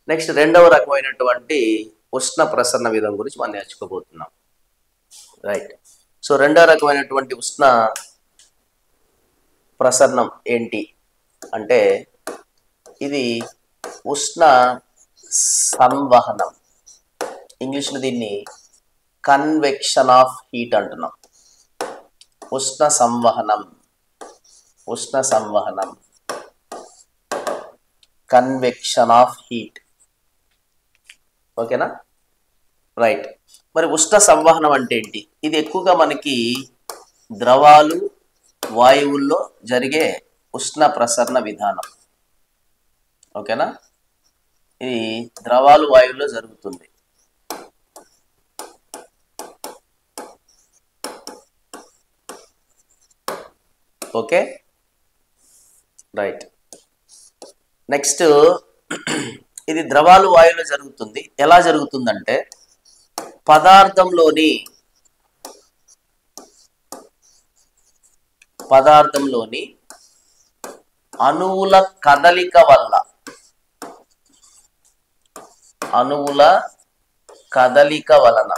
Next రెండవ రకమైనటువంటి ఉష్ణ ప్రసరణ విధానం గురించి మనం నేర్చుకోబోతున్నాం. రైట్. సో రెండవ రకమైనటువంటి ఉష్ణ ప్రసరణం ఏంటి అంటే ఇది ఉష్ణ సంవహనం. ఇంగ్లీష్లో దీన్ని కన్వెక్షన్ ఆఫ్ హీట్ అంటున్నాం. ఉష్ణ సంవహనం, ఉష్ణ సంవహనం, కన్వెక్షన్ ఆఫ్ హీట్. ఓకేనా? రైట్. మరి ఉష్ణ సంవహనం అంటే ఏంటి? ఇది ఎక్కువగా మనకి ద్రవాలు వాయువుల్లో జరిగే ఉష్ణ ప్రసరణ విధానం. ఓకేనా? ఇది ద్రవాలు వాయువుల్లో జరుగుతుంది. Okay, right. నెక్స్ట్ ఇది ద్రవాలు వాయువులో జరుగుతుంది. ఎలా జరుగుతుందంటే పదార్థంలోని అణువుల కదలిక వల్ల, అణువుల కదలిక వలన,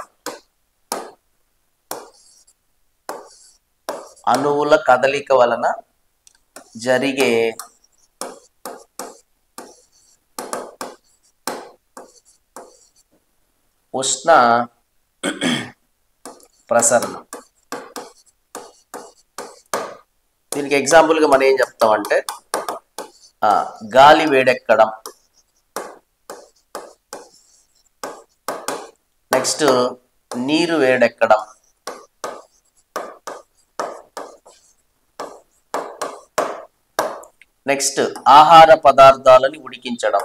అణువుల కదలిక వలన జరిగే ఉష్ణ ప్రసరణ. దీనికి ఎగ్జాంపుల్గా మనం ఏం చెప్తామంటే గాలి వేడెక్కడం, నెక్స్ట్ నీరు వేడెక్కడం, నెక్స్ట్ ఆహార పదార్థాలని ఉడికించడం,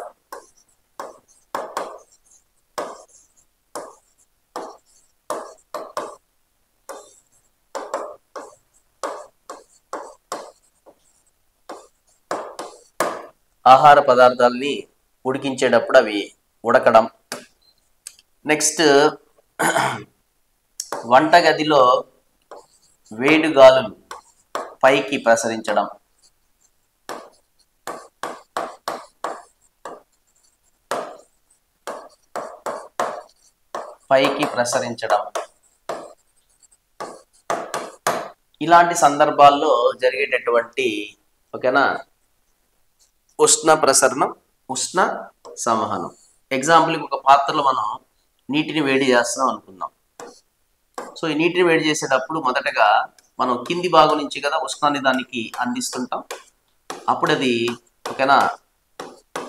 ఆహార పదార్థాలని ఉడికించేటప్పుడు అవి ఉడకడం, నెక్స్ట్ వంటగదిలో వేడిగాలులు పైకి ప్రసరించడం, ఇలాంటి సందర్భాల్లో జరిగేటటువంటి ఓకేనా ఉష్ణ ప్రసరణం, ఉష్ణ సంవహనం. ఎగ్జాంపుల్కి ఒక పాత్రలో మనం నీటిని వేడి చేస్తున్నాం అనుకుందాం. సో ఈ నీటిని వేడి చేసేటప్పుడు మొదటగా మనం కింది భాగం నుంచి కదా ఉష్ణాన్ని దానికి అందిస్తుంటాం. అప్పుడు అది ఓకేనా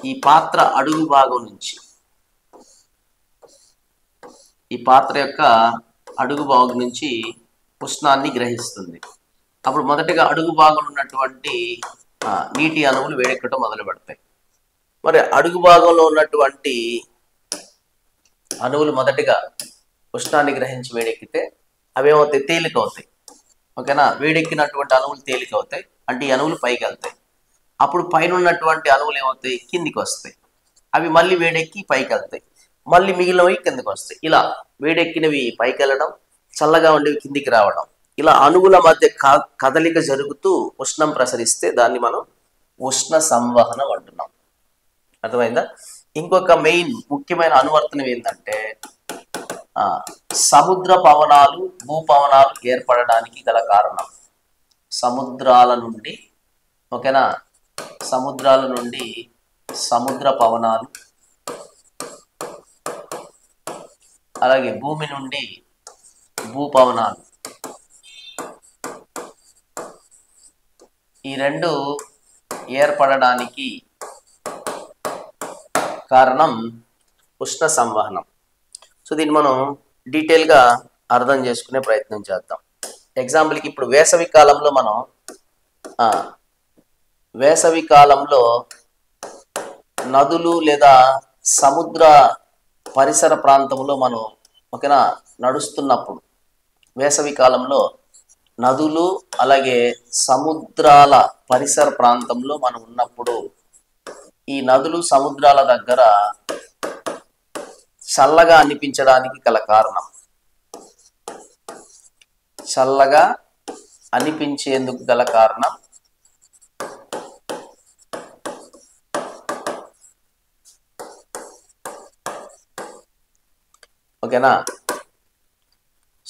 ఈ పాత్ర అడుగు భాగం నుంచి, ఈ పాత్ర యొక్క అడుగు భాగం నుంచి ఉష్ణాన్ని గ్రహిస్తుంది. అప్పుడు మొదటగా అడుగు భాగంలో ఉన్నటువంటి నీటి అణువులు వేడెక్కడం మొదలు పెడతాయి. మరి అడుగు భాగంలో ఉన్నటువంటి అణువులు మొదటిగా ఉష్ణాన్ని గ్రహించి వేడెక్కితే అవేమవుతాయి? తేలికవుతాయి. ఓకేనా? వేడెక్కినటువంటి అణువులు తేలికవుతాయి, అంటే ఈ అణువులు పైకి వెళ్తాయి. అప్పుడు పైన ఉన్నటువంటి అణువులు ఏమవుతాయి? కిందికి వస్తాయి. అవి మళ్ళీ వేడెక్కి పైకి వెళ్తాయి, మళ్ళీ మిగిలినవి కిందికి వస్తాయి. ఇలా వేడెక్కినవి పైకి వెళ్ళడం, చల్లగా ఉండేవి కిందికి రావడం, ఇలా అణువుల మధ్య కదలిక జరుగుతూ ఉష్ణం ప్రసరిస్తే దాన్ని మనం ఉష్ణ సంవహనం అంటున్నాం. అర్థమైందా? ఇంకొక మెయిన్ ముఖ్యమైన అనువర్తనం ఏంటంటే సముద్ర పవనాలు, భూపవనాలు ఏర్పడడానికి గల కారణం సముద్రాల నుండి ఓకేనా సముద్రాల నుండి సముద్ర పవనాలు, అలాగే భూమి నుండి భూపవనాలు, ఈ రెండు ఏర్పడడానికి కారణం ఉష్ణ సంవహనం. సో దీన్ని మనం డీటెయిల్గా అర్థం చేసుకునే ప్రయత్నం చేద్దాం. ఎగ్జాంపుల్కి ఇప్పుడు వేసవి కాలంలో మనం వేసవి కాలంలో నదులు లేదా సముద్ర పరిసర ప్రాంతంలో మనం ఓకేనా నడుస్తున్నప్పుడు, వేసవి కాలంలో నదులు అలాగే సముద్రాల పరిసర ప్రాంతంలో మనం ఉన్నప్పుడు ఈ నదులు సముద్రాల దగ్గర చల్లగా అనిపించడానికి గల కారణం, చల్లగా అనిపించేందుకు గల కారణం ఓకేనా.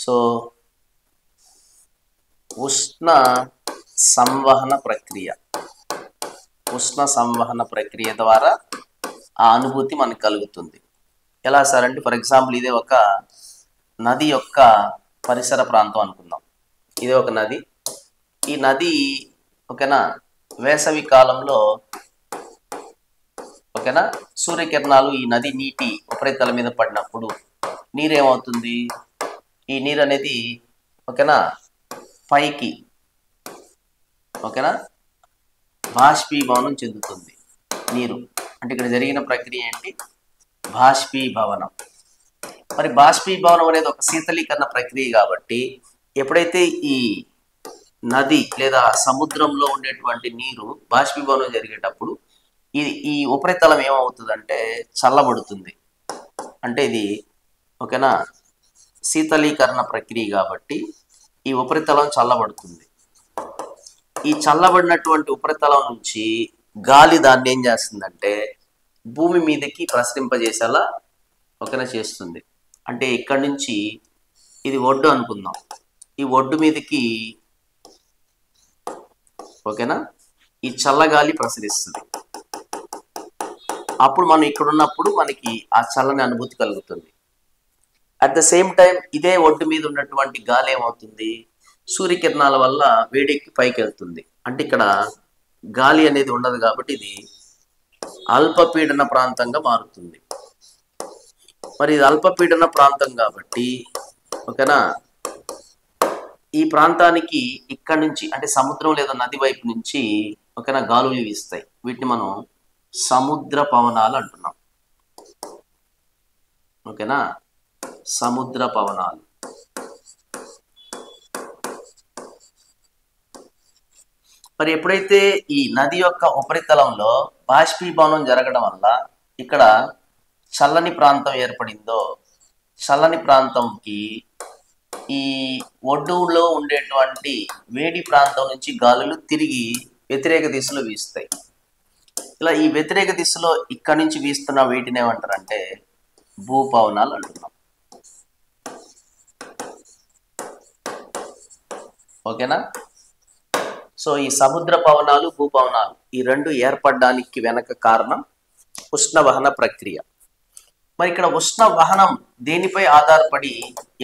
సో ఉష్ణ సంవహన ప్రక్రియ, ఉష్ణ సంవహన ప్రక్రియ ద్వారా ఆ అనుభూతి మనకు కలుగుతుంది. ఎలా సార్ అంటే, ఫర్ ఎగ్జాంపుల్ ఇదే ఒక నది యొక్క పరిసర ప్రాంతం అనుకుందాం. ఇదే ఒక నది. ఈ నది ఓకేనా వేసవి కాలంలో ఓకేనా సూర్యకిరణాలు ఈ నది నీటి ఉపరితలం మీద పడినప్పుడు నీరేమవుతుంది, ఈ నీరు అనేది ఓకేనా పైకి ఓకేనా బాష్పీభవనం చెందుతుంది. నీరు అంటే ఇక్కడ జరిగిన ప్రక్రియ ఏంటి, బాష్పీభవనం. మరి బాష్పీభవనం అనేది ఒక శీతలీకరణ ప్రక్రియ కాబట్టి ఎప్పుడైతే ఈ నది లేదా సముద్రంలో ఉండేటువంటి నీరు బాష్పీభవనం జరిగేటప్పుడు ఈ ఉపరితలం ఏమవుతుందంటే చల్లబడుతుంది. అంటే ఇది ఓకేనా శీతలీకరణ ప్రక్రియ కాబట్టి ఈ ఉపరితలం చల్లబడుతుంది. ఈ చల్లబడినటువంటి ఉపరితలం నుంచి గాలి దాన్ని ఏం చేస్తుందంటే భూమి మీదకి ప్రసరింపజేసేలా ఓకేనా చేస్తుంది. అంటే ఇక్కడి నుంచి ఇది ఒడ్డు అనుకుందాం, ఈ ఒడ్డు మీదకి ఓకేనా ఈ చల్లగాలి ప్రసరిస్తుంది. అప్పుడు మనం ఇక్కడ ఉన్నప్పుడు మనకి ఆ చల్లని అనుభూతి కలుగుతుంది. అట్ ద సేమ్ టైం ఇదే ఒడ్డు మీద ఉన్నటువంటి గాలి ఏమవుతుంది, సూర్యకిరణాల వల్ల వేడెక్కి పైకి వెళ్తుంది. అంటే ఇక్కడ గాలి అనేది ఉండదు కాబట్టి ఇది అల్పపీడన ప్రాంతంగా మారుతుంది. మరి ఇది అల్పపీడన ప్రాంతం కాబట్టి ఓకేనా ఈ ప్రాంతానికి ఇక్కడ నుంచి అంటే సముద్రం లేదా నది వైపు నుంచి ఓకేనా గాలులు వీస్తాయి. వీటిని మనం సముద్ర పవనాలు అంటున్నాం. ఓకేనా సముద్ర పవనాలు. మరి ఎప్పుడైతే ఈ నది యొక్క ఉపరితలంలో బాష్పీభవనం జరగడం వల్ల ఇక్కడ చల్లని ప్రాంతం ఏర్పడిందో, చల్లని ప్రాంతంకి ఈ ఒడ్డులో ఉండేటువంటి వేడి ప్రాంతం నుంచి గాలులు తిరిగి వ్యతిరేక దిశలో వీస్తాయి. ఇలా ఈ వ్యతిరేక దిశలో ఇక్కడి నుంచి వీస్తున్న వీటిని ఏమంటారంటే భూపవనాలు అంటున్నాం. ఓకేనా. సో ఈ సముద్ర పవనాలు భూపవనాలు ఈ రెండు ఏర్పడడానికి వెనక కారణం ఉష్ణవహన ప్రక్రియ. మరి ఇక్కడ ఉష్ణవహనం దేనిపై ఆధారపడి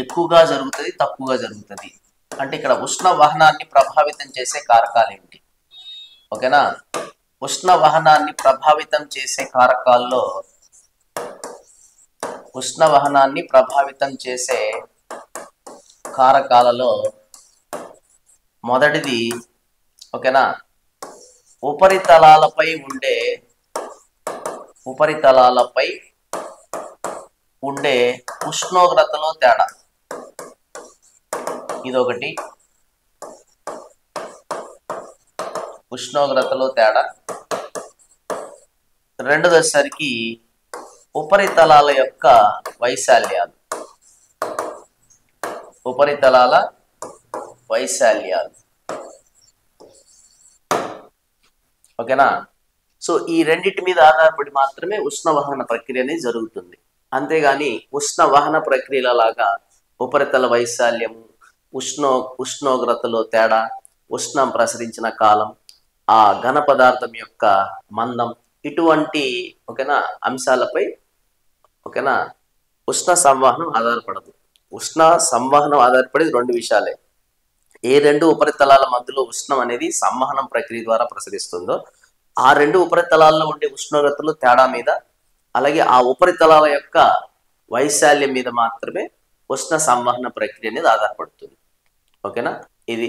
ఎక్కువగా జరుగుతుంది, తక్కువగా జరుగుతుంది అంటే ఇక్కడ ఉష్ణవహనాన్ని ప్రభావితం చేసే కారకాలు ఏంటి? ఓకేనా ఉష్ణవహనాన్ని ప్రభావితం చేసే కారకాల్లో ఉష్ణవహనాన్ని ప్రభావితం చేసే కారకాలలో మొదటిది ఓకేనా ఉపరితలాలపై ఉండే ఉష్ణోగ్రతలో తేడా, ఇదొకటి. ఉష్ణోగ్రతలో తేడా. రెండోదసరికి ఉపరితలాల యొక్క వైశాల్యాలు, ఉపరితలాల వైశాల్యాలు. ఓకేనా. సో ఈ రెండింటి మీద ఆధారపడి మాత్రమే ఉష్ణవహన ప్రక్రియ అనేది జరుగుతుంది. అంతేగాని ఉష్ణవహన ప్రక్రియల లాగా ఉపరితల వైశాల్యము, ఉష్ణోగ్రతలో తేడా, ఉష్ణం ప్రసరించిన కాలం, ఆ ఘన పదార్థం యొక్క మందం, ఇటువంటి ఓకేనా అంశాలపై ఓకేనా ఉష్ణ సంవహనం ఆధారపడదు. ఉష్ణ సంవహనం ఆధారపడేది రెండు విషయాలే. ఏ రెండు ఉపరితలాల మధ్యలో ఉష్ణం అనేది సంవహనం ప్రక్రియ ద్వారా ప్రసరిస్తుందో ఆ రెండు ఉపరితలాల్లో ఉండే ఉష్ణోగ్రతలు తేడా మీద, అలాగే ఆ ఉపరితలాల యొక్క వైశాల్యం మీద మాత్రమే ఉష్ణ సంవహన ప్రక్రియ అనేది ఆధారపడుతుంది. ఓకేనా. ఇది